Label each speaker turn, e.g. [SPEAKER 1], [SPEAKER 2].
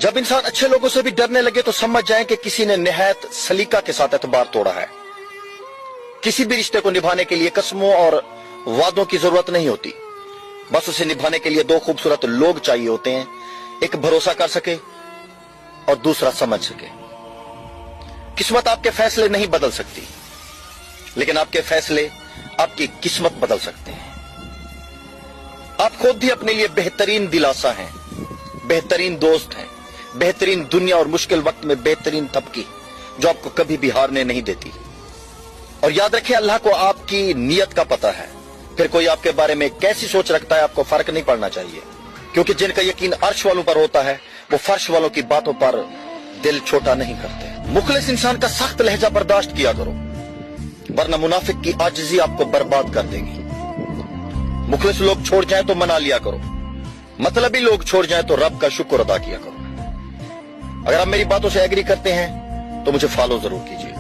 [SPEAKER 1] जब इंसान अच्छे लोगों से भी डरने लगे तो समझ जाएं कि किसी ने निहायत सलीका के साथ एतबार तोड़ा है। किसी भी रिश्ते को निभाने के लिए कसमों और वादों की जरूरत नहीं होती, बस उसे निभाने के लिए दो खूबसूरत लोग चाहिए होते हैं, एक भरोसा कर सके और दूसरा समझ सके। किस्मत आपके फैसले नहीं बदल सकती, लेकिन आपके फैसले आपकी किस्मत बदल सकते हैं। आप खुद ही अपने लिए बेहतरीन दिलासा हैं, बेहतरीन दोस्त हैं, बेहतरीन दुनिया और मुश्किल वक्त में बेहतरीन तबकी जो आपको कभी भी हारने नहीं देती। और याद रखें, अल्लाह को आपकी नीयत का पता है, फिर कोई आपके बारे में कैसी सोच रखता है आपको फर्क नहीं पड़ना चाहिए, क्योंकि जिनका यकीन अर्श वालों पर होता है वो फर्श वालों की बातों पर दिल छोटा नहीं करते। मुखलिस इंसान का सख्त लहजा बर्दाश्त किया करो, वरना मुनाफिक की आजिज़ी आपको बर्बाद कर देगी। मुखलिस लोग छोड़ जाएं तो मना लिया करो, मतलबी लोग छोड़ जाएं तो रब का शुक्र अदा किया करो। अगर आप मेरी बातों से एग्री करते हैं तो मुझे फॉलो जरूर कीजिए।